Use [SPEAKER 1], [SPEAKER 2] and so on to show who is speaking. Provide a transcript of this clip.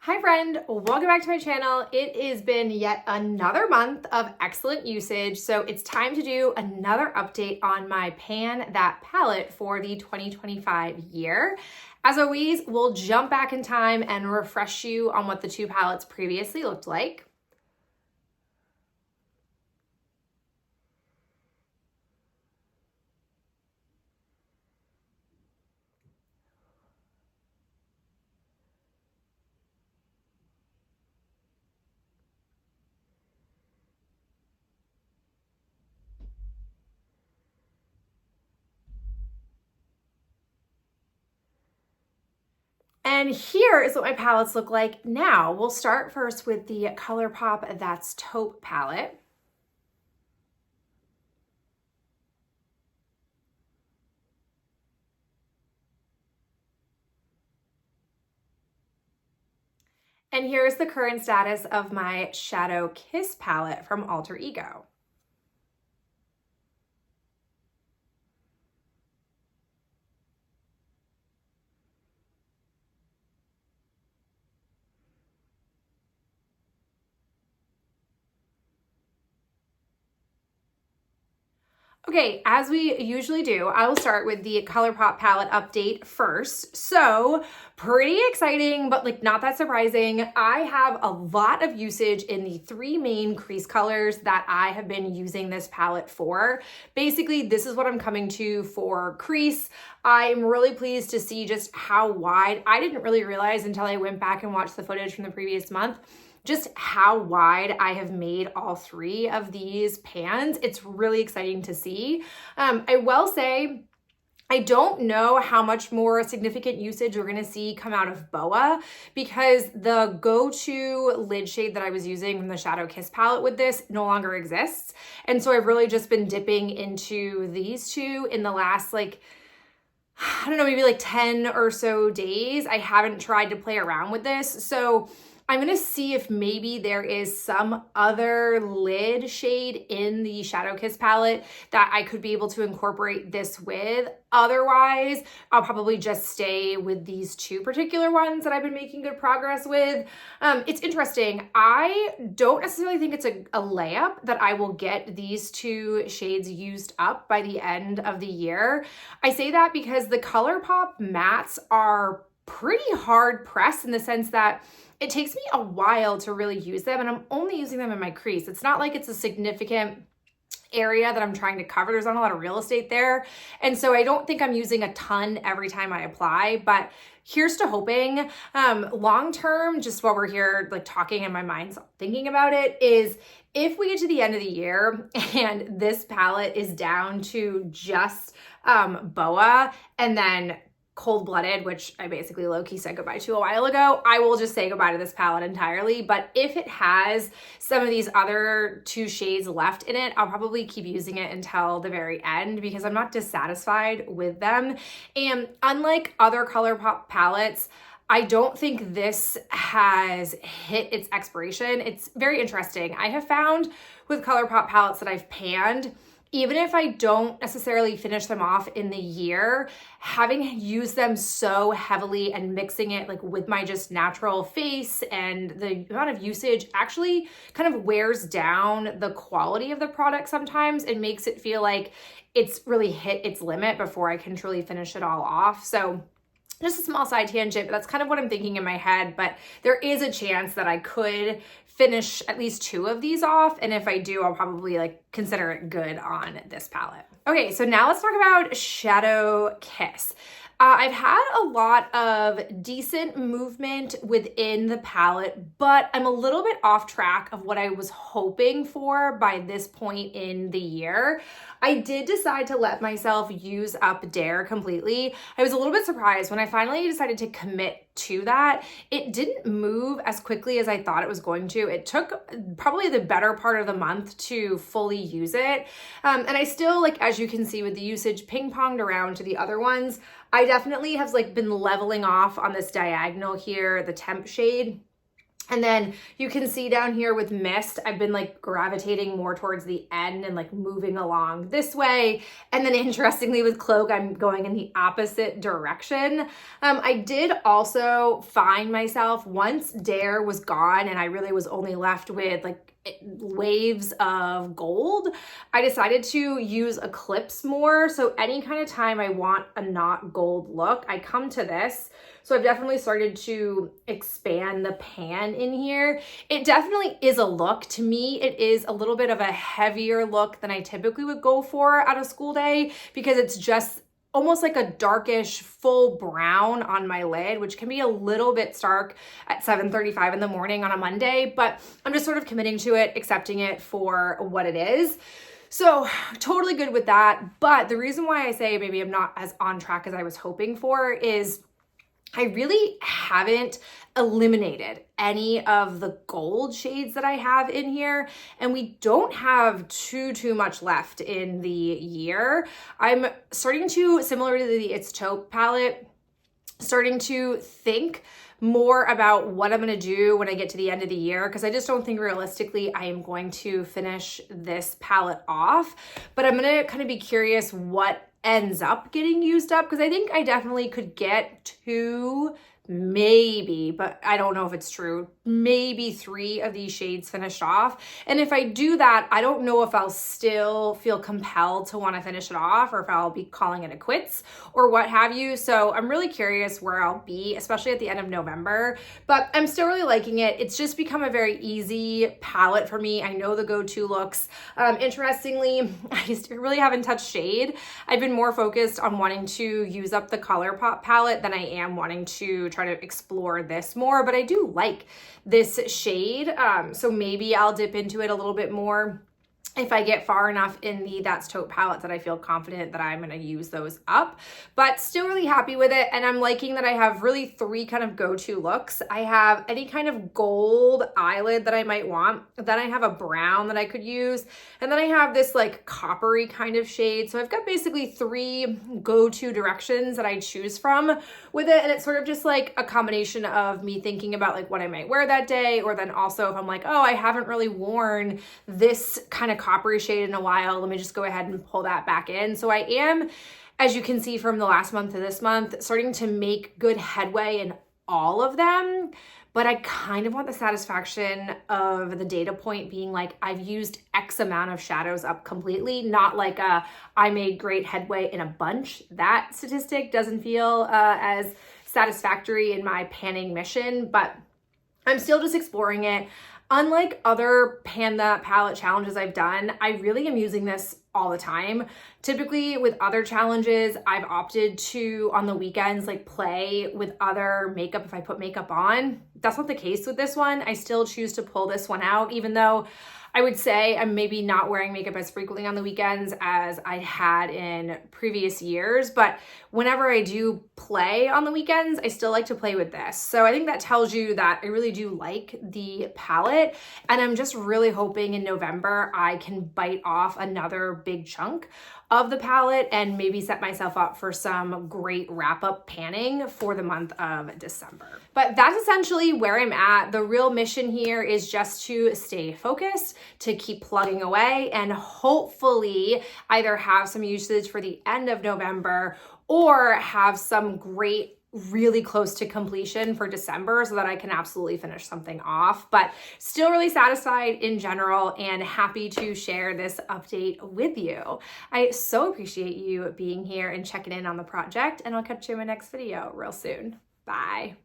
[SPEAKER 1] Hi friend, welcome back to my channel. It has been yet another month of excellent usage, so it's time to do another update on my Pan That palette for the 2025 year. As always, we'll jump back in time and refresh you on what the two palettes previously looked like. And here is what my palettes look like now. We'll start first with the ColourPop That's Taupe palette. And here's the current status of my Shadow Kiss palette from Alter Ego. Okay, as we usually do, I will start with the ColourPop palette update first. So pretty exciting, but like not that surprising. I have a lot of usage in the three main crease colors that I have been using this palette for. Basically, this is what I'm coming to for crease. I'm really pleased to see just how wide. I didn't really realize until I went back and watched the footage from the previous month just how wide I have made all three of these pans. It's really exciting to see. I will say, I don't know how much more significant usage we're gonna see come out of Boa, because the go-to lid shade that I was using from the Shadow Kiss palette with this no longer exists. And so I've really just been dipping into these two in the last I don't know, maybe like 10 or so days. I haven't tried to play around with this. So I'm gonna see if maybe there is some other lid shade in the Shadow Kiss palette that I could be able to incorporate this with. Otherwise, I'll probably just stay with these two particular ones that I've been making good progress with. It's interesting. I don't necessarily think it's a layup that I will get these two shades used up by the end of the year. I say that because the ColourPop mattes are pretty hard pressed in the sense that it takes me a while to really use them, and I'm only using them in my crease. It's not like it's a significant area that I'm trying to cover. There's not a lot of real estate there. And so I don't think I'm using a ton every time I apply, but here's to hoping. Long-term, just while we're here like talking and my mind's thinking about it, is if we get to the end of the year and this palette is down to just Boa and then Cold-Blooded, which I basically low-key said goodbye to a while ago, I will just say goodbye to this palette entirely. But if it has some of these other two shades left in it, I'll probably keep using it until the very end because I'm not dissatisfied with them. And unlike other ColourPop palettes, I don't think this has hit its expiration. It's very interesting. I have found with ColourPop palettes that I've panned, even if I don't necessarily finish them off in the year, having used them so heavily and mixing it like with my just natural face and the amount of usage actually kind of wears down the quality of the product sometimes and makes it feel like it's really hit its limit before I can truly finish it all off. So just a small side tangent, but that's kind of what I'm thinking in my head. But there is a chance that I could finish at least two of these off. And if I do, I'll probably like consider it good on this palette. Okay, so now let's talk about Shadow Kiss. I've had a lot of decent movement within the palette, but I'm a little bit off track of what I was hoping for by this point in the year. I did decide to let myself use up Dare completely. I was a little bit surprised when I finally decided to commit to that. It didn't move as quickly as I thought it was going to. It took probably the better part of the month to fully use it. And I still, like, as you can see with the usage, ping-ponged around to the other ones. I definitely have like been leveling off on this diagonal here, the temp shade. And then you can see down here with Mist, I've been like gravitating more towards the end and like moving along this way. And then interestingly with Cloak, I'm going in the opposite direction. I did also find myself, once Dare was gone and I really was only left with like waves of gold, I decided to use Eclipse more. So any kind of time I want a not gold look, I come to this. So I've definitely started to expand the pan in here. It definitely is a look. To me, it is a little bit of a heavier look than I typically would go for at a school day, because it's just almost like a darkish full brown on my lid, which can be a little bit stark at 7:35 in the morning on a Monday, but I'm just sort of committing to it, accepting it for what it is. So totally good with that. But the reason why I say maybe I'm not as on track as I was hoping for is I really haven't eliminated any of the gold shades that I have in here, and we don't have too much left in the year. I'm starting to, similar to the It's Taupe palette, starting to think more about what I'm gonna do when I get to the end of the year, because I just don't think realistically I am going to finish this palette off, but I'm gonna kind of be curious what ends up getting used up, because I think I definitely could get two, maybe, but I don't know if it's true, maybe 3 of these shades finished off. And if I do that, I don't know if I'll still feel compelled to want to finish it off, or if I'll be calling it a quits or what have you. So I'm really curious where I'll be, especially at the end of November, but I'm still really liking it. It's just become a very easy palette for me. I know the go-to looks. Interestingly, I really haven't touched shade. I've been more focused on wanting to use up the ColourPop palette than I am wanting to try to explore this more, but I do like this shade. So maybe I'll dip into it a little bit more if I get far enough in the That's Taupe palette that I feel confident that I'm gonna use those up, but still really happy with it. And I'm liking that I have really 3 kind of go-to looks. I have any kind of gold eyelid that I might want, then I have a brown that I could use, and then I have this like coppery kind of shade. So I've got basically 3 go-to directions that I choose from with it. And it's sort of just like a combination of me thinking about like what I might wear that day, or then also if I'm like, oh, I haven't really worn this kind of coppery shade in a while, let me just go ahead and pull that back in. So I am, as you can see from the last month to this month, starting to make good headway in all of them, but I kind of want the satisfaction of the data point being like, I've used X amount of shadows up completely, not like I made great headway in a bunch. That statistic doesn't feel as satisfactory in my panning mission, but I'm still just exploring it. Unlike other Panda palette challenges I've done, I really am using this all the time. Typically with other challenges, I've opted to, on the weekends, like play with other makeup if I put makeup on. That's not the case with this one. I still choose to pull this one out, even though I would say I'm maybe not wearing makeup as frequently on the weekends as I had in previous years, but whenever I do play on the weekends, I still like to play with this. So I think that tells you that I really do like the palette, and I'm just really hoping in November I can bite off another big chunk of the palette and maybe set myself up for some great wrap-up panning for the month of December. But that's essentially where I'm at. The real mission here is just to stay focused, to keep plugging away, and hopefully either have some usage for the end of November or have some great really close to completion for December so that I can absolutely finish something off. But still really satisfied in general and happy to share this update with you. I so appreciate you being here and checking in on the project, and I'll catch you in my next video real soon. Bye.